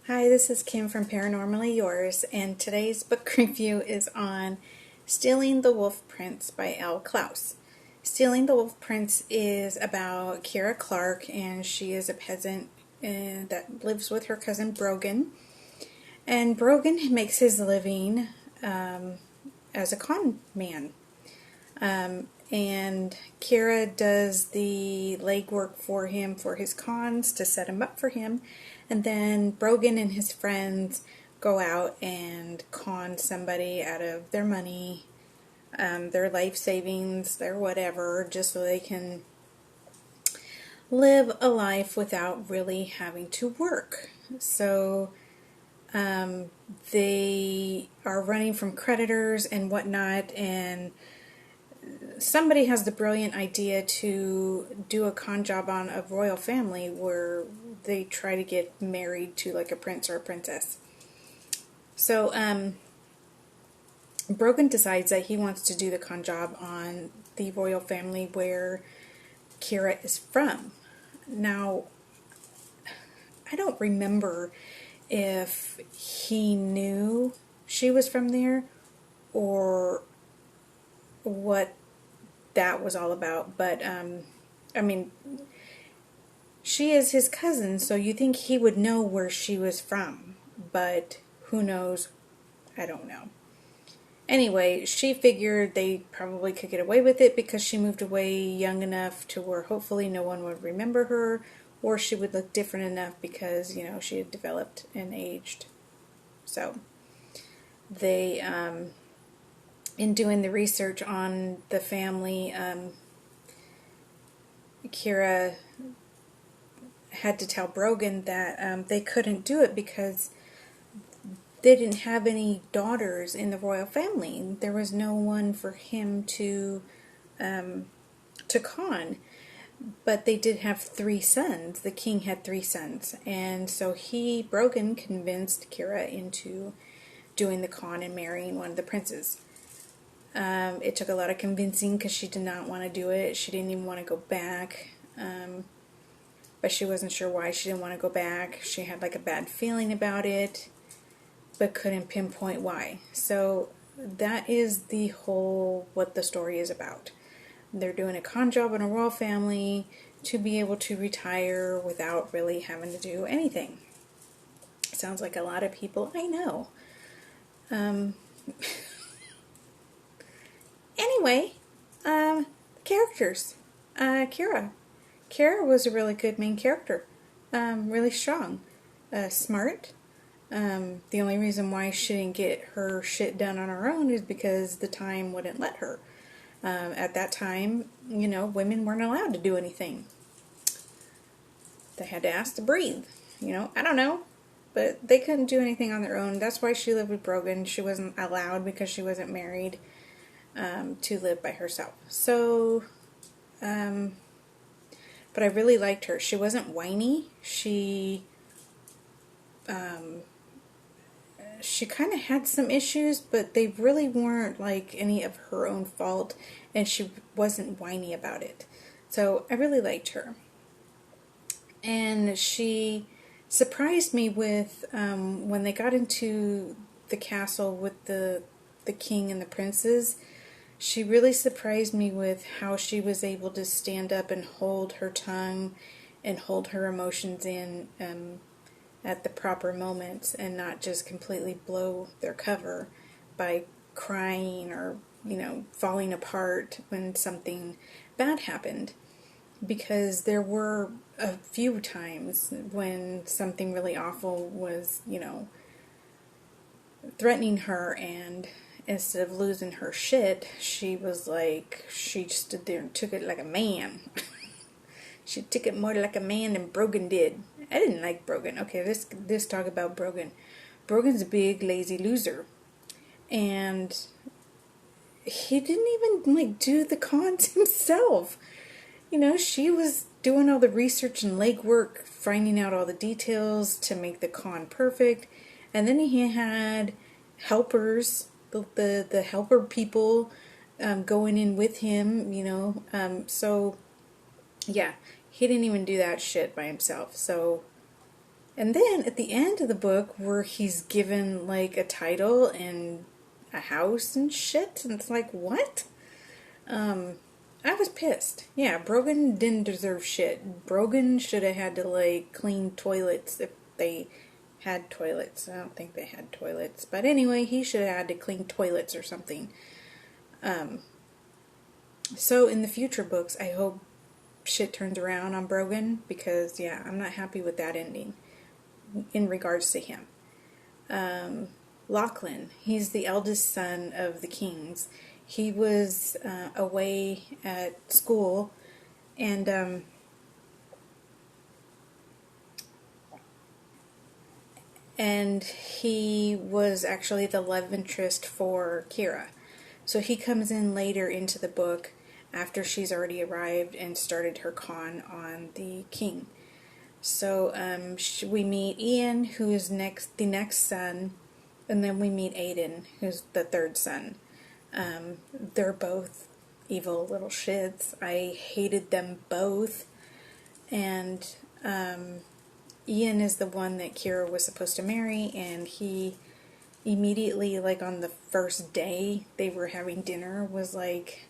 Hi, this is Kim from Paranormally Yours, and today's book review is on Stealing the Wolf Prince by Elle Clouse. Stealing the Wolf Prince is about Kira Clark, and she is a peasant that lives with her cousin Brogan. And Brogan makes his living as a con man. And Kira does the legwork for him for his cons to set him up for him. And then Brogan and his friends go out and con somebody out of their money, their life savings, their whatever, just so they can live a life without really having to work. So they are running from creditors and whatnot, and somebody has the brilliant idea to do a con job on a royal family where they try to get married to like a prince or a princess. So Brogan decides that he wants to do the con job on the royal family where Kira is from. Now, I don't remember if he knew she was from there or what that was all about, but I mean, she is his cousin, so you think he would know where she was from, but who knows? I don't know. Anyway, she figured they probably could get away with it because she moved away young enough to where hopefully no one would remember her, or she would look different enough because, you know, she had developed and aged. So they in doing the research on the family, Kira had to tell Brogan that they couldn't do it because they didn't have any daughters in the royal family. There was no one for him to con. But they did have 3 sons. The king had 3 sons. And so Brogan convinced Kira into doing the con and marrying one of the princes. It took a lot of convincing because she did not want to do it. She didn't even want to go back. But she wasn't sure why she didn't want to go back. She had like a bad feeling about it, but couldn't pinpoint why. So that is what the story is about. They're doing a con job in a royal family to be able to retire without really having to do anything. Sounds like a lot of people I know. Anyway, characters. Kira. Kira was a really good main character. Really strong. Smart. The only reason why she didn't get her shit done on her own is because the time wouldn't let her. At that time, you know, women weren't allowed to do anything. They had to ask to breathe. You know, I don't know. But they couldn't do anything on their own. That's why she lived with Brogan. She wasn't allowed because she wasn't married to live by herself. So, but I really liked her. She wasn't whiny. She kind of had some issues, but they really weren't like any of her own fault, and she wasn't whiny about it. So I really liked her. And she surprised me with when they got into the castle with the king and the princes. She really surprised me with how she was able to stand up and hold her tongue and hold her emotions in at the proper moments and not just completely blow their cover by crying or, you know, falling apart when something bad happened. Because there were a few times when something really awful was, you know, threatening her, and instead of losing her shit, she just stood there and took it like a man. She took it more like a man than Brogan did. I didn't like Brogan. Okay, let's talk about Brogan. Brogan's a big, lazy loser. And he didn't even, like, do the cons himself. You know, she was doing all the research and legwork, finding out all the details to make the con perfect. And then he had helpers, the helper people going in with him, you know. So, yeah, he didn't even do that shit by himself. So And then at the end of the book, where he's given like a title and a house and shit, and it's like, what? I was pissed. Yeah, Brogan didn't deserve shit. Brogan should have had to like clean toilets if they had toilets. I don't think they had toilets, but anyway, he should have had to clean toilets or something. So in the future books, I hope shit turns around on Brogan, because yeah, I'm not happy with that ending in regards to him. Lachlan, he's the eldest son of the kings. He was away at school, and he was actually the love interest for Kira. So he comes in later into the book after she's already arrived and started her con on the king. So we meet Ian, who is the next son, and then we meet Aiden, who's the third son. They're both evil little shits. I hated them both. And Ian is the one that Kira was supposed to marry, and he immediately, like on the first day they were having dinner, was like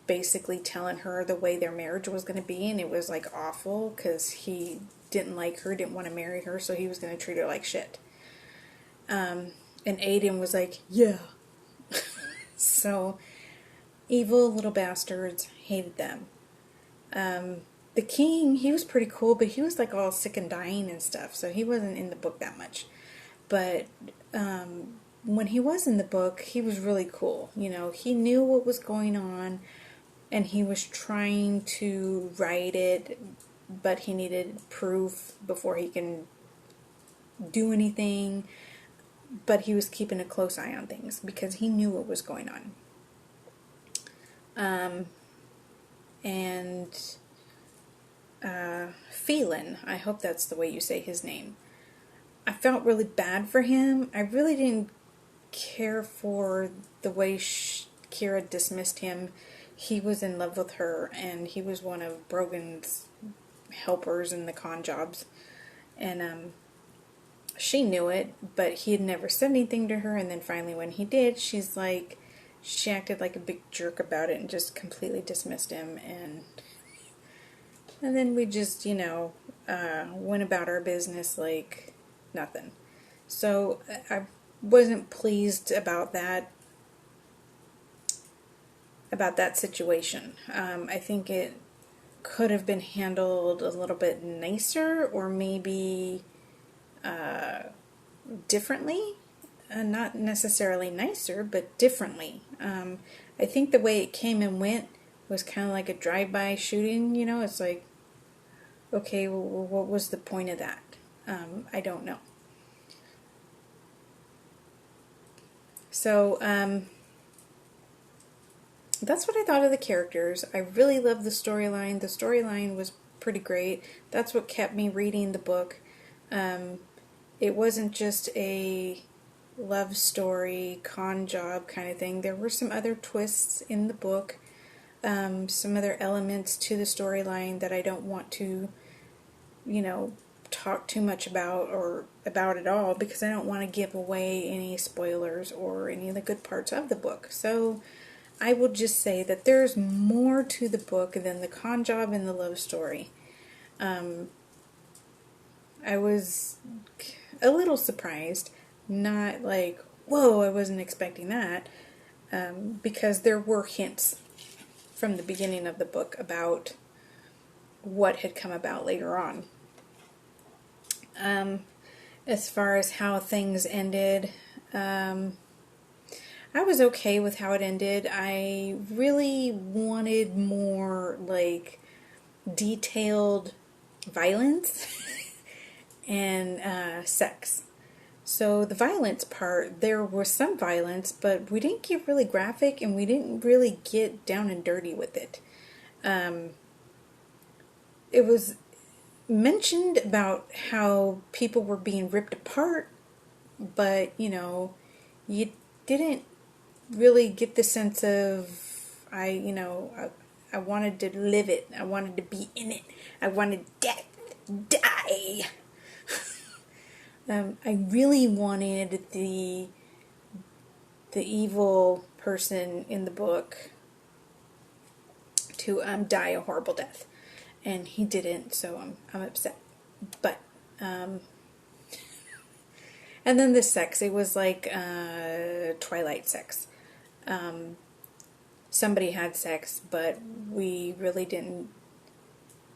basically telling her the way their marriage was going to be, and it was like awful because he didn't like her, didn't want to marry her, so he was going to treat her like shit. And Aiden was like, yeah. So, evil little bastards, hated them. The king, he was pretty cool, but he was like all sick and dying and stuff, so he wasn't in the book that much. But when he was in the book, he was really cool. You know, he knew what was going on, and he was trying to write it, but he needed proof before he can do anything. But he was keeping a close eye on things because he knew what was going on. Phelan, I hope that's the way you say his name. I felt really bad for him. I really didn't care for the way Kira dismissed him. He was in love with her, and he was one of Brogan's helpers in the con jobs. And she knew it, but he had never said anything to her. And then finally when he did, she acted like a big jerk about it and just completely dismissed him. And then we just, went about our business like nothing. So I wasn't pleased about that situation. I think it could have been handled a little bit nicer, or maybe differently. Not necessarily nicer, but differently. I think the way it came and went was kind of like a drive-by shooting, it's like, okay, well, what was the point of that? I don't know. So, that's what I thought of the characters. I really loved the storyline. The storyline was pretty great. That's what kept me reading the book. It wasn't just a love story, con job kind of thing. There were some other twists in the book, some other elements to the storyline that I don't want to, talk too much about or about it all, because I don't want to give away any spoilers or any of the good parts of the book. So I will just say that there's more to the book than the con job and the love story. I was a little surprised, not like, whoa, I wasn't expecting that, because there were hints from the beginning of the book about what had come about later on. As far as how things ended, I was okay with how it ended. I really wanted more, like, detailed violence and sex. So the violence part, there was some violence, but we didn't get really graphic, and we didn't really get down and dirty with it. It was mentioned about how people were being ripped apart, but, you didn't really get the sense of, I wanted to live it. I wanted to be in it. I wanted death, die. I really wanted the evil person in the book to die a horrible death, and he didn't, so I'm upset. But and then the sex, it was like Twilight sex. Somebody had sex, but we really didn't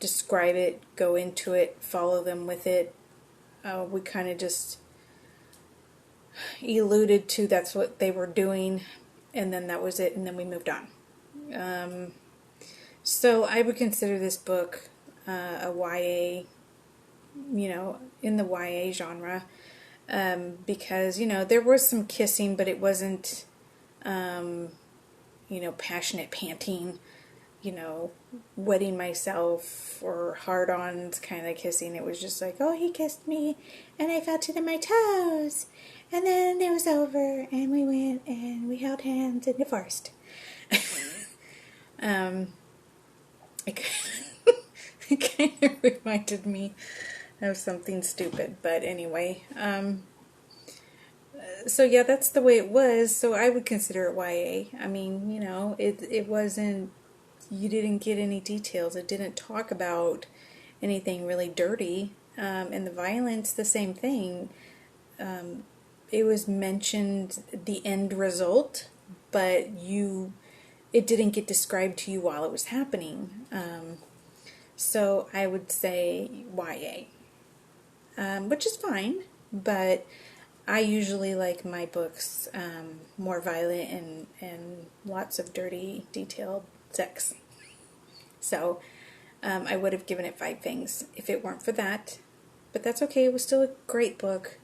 describe it, go into it, follow them with it. We kind of just alluded to that's what they were doing, and then that was it, and then we moved on. So I would consider this book a YA, in the YA genre, because, there was some kissing, but it wasn't, passionate panting, wetting myself or hard-ons kind of kissing. It was just like, oh, he kissed me, and I felt it in my toes, and then it was over, and we went, and we held hands in the forest. It kind of reminded me of something stupid, but anyway, so yeah, that's the way it was, so I would consider it YA. I mean, it wasn't, you didn't get any details, it didn't talk about anything really dirty, and the violence, the same thing. It was mentioned the end result, but it didn't get described to you while it was happening. So I would say YA, which is fine, but I usually like my books more violent and lots of dirty, detailed sex. So I would have given it 5 things if it weren't for that. But that's okay, it was still a great book.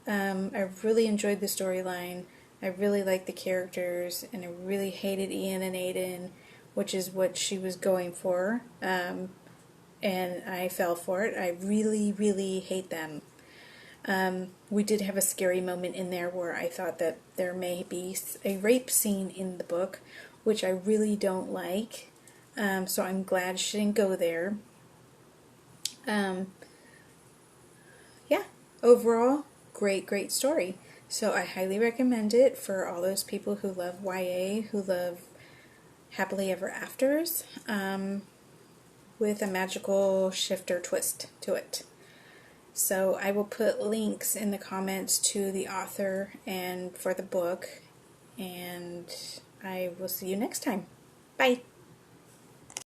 I really enjoyed the storyline. I really liked the characters, and I really hated Ian and Aiden, which is what she was going for. And I fell for it. I really, really hate them. We did have a scary moment in there where I thought that there may be a rape scene in the book, which I really don't like. So I'm glad she didn't go there. Yeah, overall, great story. So I highly recommend it for all those people who love YA, who love happily ever afters, with a magical shift or twist to it. So I will put links in the comments to the author and for the book, and I will see you next time. Bye!